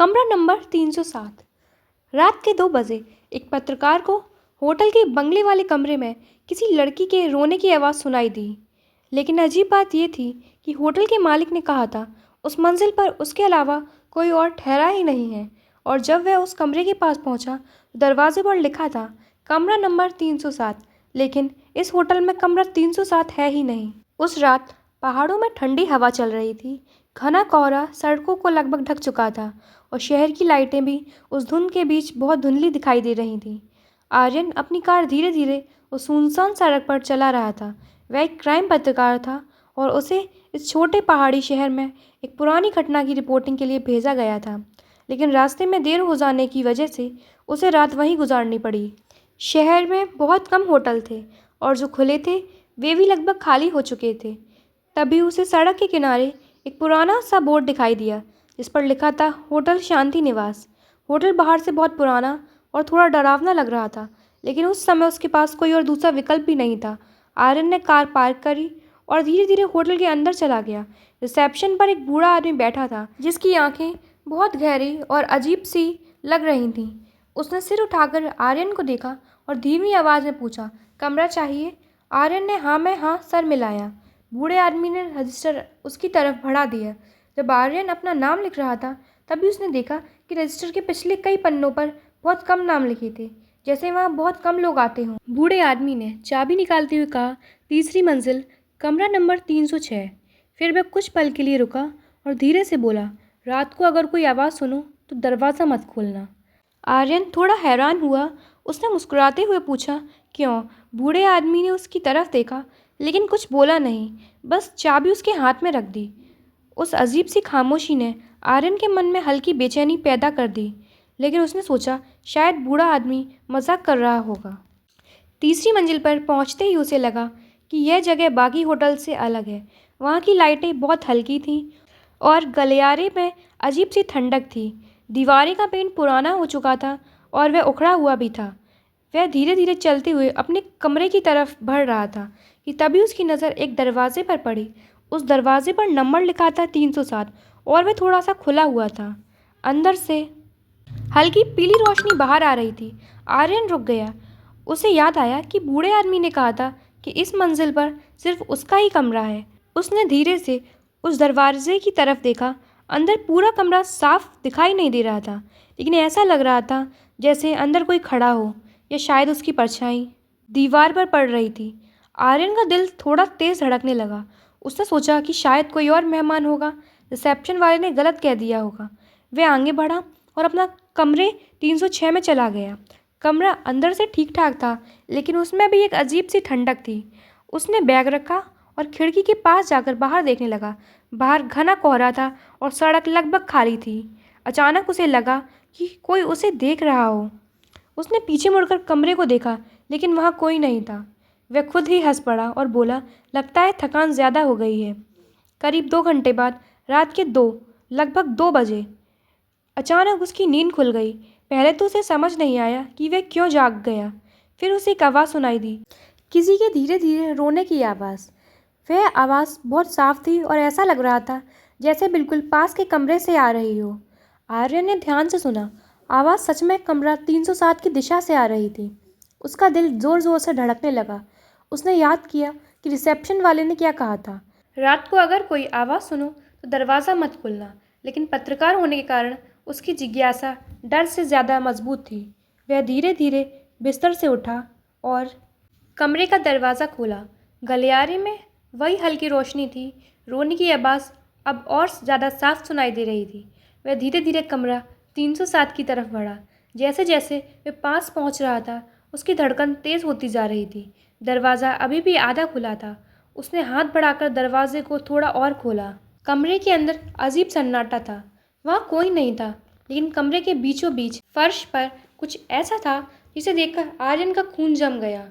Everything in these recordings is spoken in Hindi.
कमरा नंबर 307। रात के 2 बजे एक पत्रकार को होटल के बंगले वाले कमरे में किसी लड़की के रोने की आवाज़ सुनाई दी। लेकिन अजीब बात यह थी कि होटल के मालिक ने कहा था उस मंजिल पर उसके अलावा कोई और ठहरा ही नहीं है। और जब वह उस कमरे के पास पहुंचा तो दरवाजे पर लिखा था कमरा नंबर 307, लेकिन इस होटल में कमरा 307 है ही नहीं। उस रात पहाड़ों में ठंडी हवा चल रही थी। घना कोहरा सड़कों को लगभग ढक चुका था और शहर की लाइटें भी उस धुंध के बीच बहुत धुंधली दिखाई दे रही थीं। आर्यन अपनी कार धीरे धीरे उस सुनसान सड़क पर चला रहा था। वह एक क्राइम पत्रकार था और उसे इस छोटे पहाड़ी शहर में एक पुरानी घटना की रिपोर्टिंग के लिए भेजा गया था। लेकिन रास्ते में देर हो जाने की वजह से उसे रात वहीं गुजारनी पड़ी। शहर में बहुत कम होटल थे और जो खुले थे वे भी लगभग खाली हो चुके थे। तभी उसे सड़क के किनारे एक पुराना सा बोर्ड दिखाई दिया जिस पर लिखा था होटल शांति निवास। होटल बाहर से बहुत पुराना और थोड़ा डरावना लग रहा था, लेकिन उस समय उसके पास कोई और दूसरा विकल्प भी नहीं था। आर्यन ने कार पार्क करी और धीरे धीरे होटल के अंदर चला गया। रिसेप्शन पर एक बूढ़ा आदमी बैठा था जिसकी आंखें बहुत गहरी और अजीब सी लग रही थीं। उसने सिर उठाकर आर्यन को देखा और धीमी आवाज़ में पूछा, कमरा चाहिए? आर्यन ने हाँ में हाँ सर मिलाया। बूढ़े आदमी ने रजिस्टर उसकी तरफ बढ़ा दिया। जब आर्यन अपना नाम लिख रहा था तभी उसने देखा कि रजिस्टर के पिछले कई पन्नों पर बहुत कम नाम लिखे थे, जैसे वहाँ बहुत कम लोग आते हों। बूढ़े आदमी ने चाबी निकालते हुए कहा, तीसरी मंजिल, कमरा नंबर 306। फिर वह कुछ पल के लिए रुका और धीरे से बोला, रात को अगर कोई आवाज़ सुनो तो दरवाज़ा मत खोलना। आर्यन थोड़ा हैरान हुआ। उसने मुस्कुराते हुए पूछा, क्यों? बूढ़े आदमी ने उसकी तरफ देखा लेकिन कुछ बोला नहीं, बस चाबी उसके हाथ में रख दी। उस अजीब सी खामोशी ने आर्यन के मन में हल्की बेचैनी पैदा कर दी, लेकिन उसने सोचा शायद बूढ़ा आदमी मजाक कर रहा होगा। तीसरी मंजिल पर पहुंचते ही उसे लगा कि यह जगह बाकी होटल से अलग है। वहाँ की लाइटें बहुत हल्की थीं और गलियारे में अजीब सी ठंडक थी। दीवारें का पेंट पुराना हो चुका था और वह उखड़ा हुआ भी था। वह धीरे धीरे चलते हुए अपने कमरे की तरफ बढ़ रहा था कि तभी उसकी नज़र एक दरवाजे पर पड़ी। उस दरवाजे पर नंबर लिखा था 307 और वह थोड़ा सा खुला हुआ था। अंदर से हल्की पीली रोशनी बाहर आ रही थी। आर्यन रुक गया। उसे याद आया कि बूढ़े आदमी ने कहा था कि इस मंजिल पर सिर्फ उसका ही कमरा है। उसने धीरे से उस दरवाजे की तरफ देखा। अंदर पूरा कमरा साफ दिखाई नहीं दे रहा था, लेकिन ऐसा लग रहा था जैसे अंदर कोई खड़ा हो या शायद उसकी परछाई दीवार पर पड़ रही थी। आर्यन का दिल थोड़ा तेज धड़कने लगा। उसने सोचा कि शायद कोई और मेहमान होगा, रिसेप्शन वाले ने गलत कह दिया होगा। वह आगे बढ़ा और अपना कमरे 306 में चला गया। कमरा अंदर से ठीक ठाक था, लेकिन उसमें भी एक अजीब सी ठंडक थी। उसने बैग रखा और खिड़की के पास जाकर बाहर देखने लगा। बाहर घना कोहरा था और सड़क लगभग खाली थी। अचानक उसे लगा कि कोई उसे देख रहा हो। उसने पीछे मुड़कर कमरे को देखा, लेकिन वहाँ कोई नहीं था। वह खुद ही हंस पड़ा और बोला, लगता है थकान ज़्यादा हो गई है। करीब 2 घंटे बाद रात के लगभग 2 बजे अचानक उसकी नींद खुल गई। पहले तो उसे समझ नहीं आया कि वह क्यों जाग गया। फिर उसे एक आवाज़ सुनाई दी, किसी के धीरे धीरे रोने की आवाज़। वह आवाज़ बहुत साफ थी और ऐसा लग रहा था जैसे बिल्कुल पास के कमरे से आ रही हो। आर्यन ने ध्यान से सुना। आवाज़ सच में कमरा 307 की दिशा से आ रही थी। उसका दिल ज़ोर ज़ोर से धड़कने लगा। उसने याद किया कि रिसेप्शन वाले ने क्या कहा था, रात को अगर कोई आवाज़ सुनो तो दरवाज़ा मत खोलना। लेकिन पत्रकार होने के कारण उसकी जिज्ञासा डर से ज़्यादा मजबूत थी। वह धीरे धीरे बिस्तर से उठा और कमरे का दरवाज़ा खोला। गलियारे में वही हल्की रोशनी थी। रोने की आवाज़ अब और ज़्यादा साफ सुनाई दे रही थी। वह धीरे धीरे कमरा 307 की तरफ बढ़ा। जैसे जैसे वह पास पहुंच रहा था उसकी धड़कन तेज़ होती जा रही थी। दरवाज़ा अभी भी आधा खुला था। उसने हाथ बढ़ाकर दरवाजे को थोड़ा और खोला। कमरे के अंदर अजीब सन्नाटा था। वहाँ कोई नहीं था, लेकिन कमरे के बीचों बीच फर्श पर कुछ ऐसा था जिसे देखकर आर्यन का खून जम गया।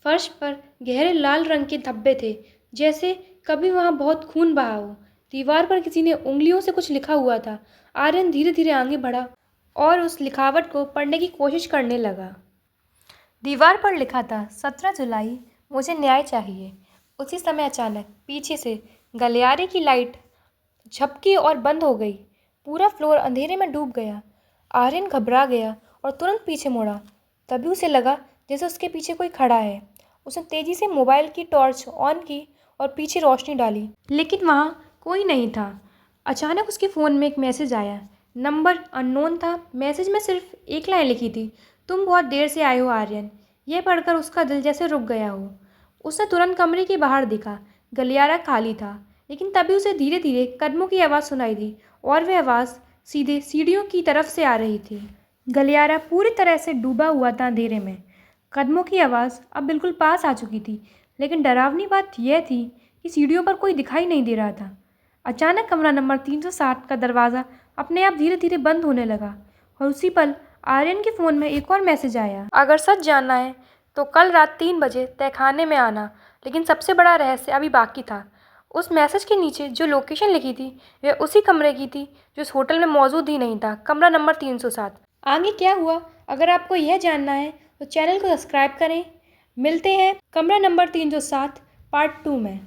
फर्श पर गहरे लाल रंग के धब्बे थे, जैसे कभी वहाँ बहुत खून बहा हो। दीवार पर किसी ने उंगलियों से कुछ लिखा हुआ था। आर्यन धीरे धीरे आगे बढ़ा और उस लिखावट को पढ़ने की कोशिश करने लगा। दीवार पर लिखा था, 17 जुलाई, मुझे न्याय चाहिए। उसी समय अचानक पीछे से गलियारे की लाइट झपकी और बंद हो गई। पूरा फ्लोर अंधेरे में डूब गया। आर्यन घबरा गया और तुरंत पीछे मुड़ा। तभी उसे लगा जैसे उसके पीछे कोई खड़ा है। उसने तेजी से मोबाइल की टॉर्च ऑन की और पीछे रोशनी डाली, लेकिन वहाँ कोई नहीं था। अचानक उसके फ़ोन में एक मैसेज आया। नंबर अननोन था। मैसेज में सिर्फ एक लाइन लिखी थी, तुम बहुत देर से आए हो आर्यन। यह पढ़कर उसका दिल जैसे रुक गया हो। उसने तुरंत कमरे के बाहर देखा। गलियारा खाली था, लेकिन तभी उसे धीरे धीरे कदमों की आवाज़ सुनाई दी और वह आवाज़ सीधे सीढ़ियों की तरफ से आ रही थी। गलियारा पूरी तरह से डूबा हुआ था अंधेरे में। कदमों की आवाज़ अब बिल्कुल पास आ चुकी थी, लेकिन डरावनी बात यह थी कि सीढ़ियों पर कोई दिखाई नहीं दे रहा था। अचानक कमरा नंबर 307 का दरवाज़ा अपने आप धीरे धीरे बंद होने लगा और उसी पल आर्यन के फ़ोन में एक और मैसेज आया। अगर सच जानना है तो कल रात 3 बजे तहखाने में आना, लेकिन सबसे बड़ा रहस्य अभी बाकी था। उस मैसेज के नीचे जो लोकेशन लिखी थी वह उसी कमरे की थी जो इस होटल में मौजूद ही नहीं था, कमरा नंबर 307। आगे क्या हुआ, अगर आपको यह जानना है तो चैनल को सब्सक्राइब करें। मिलते हैं कमरा नंबर 307 पार्ट 2 में।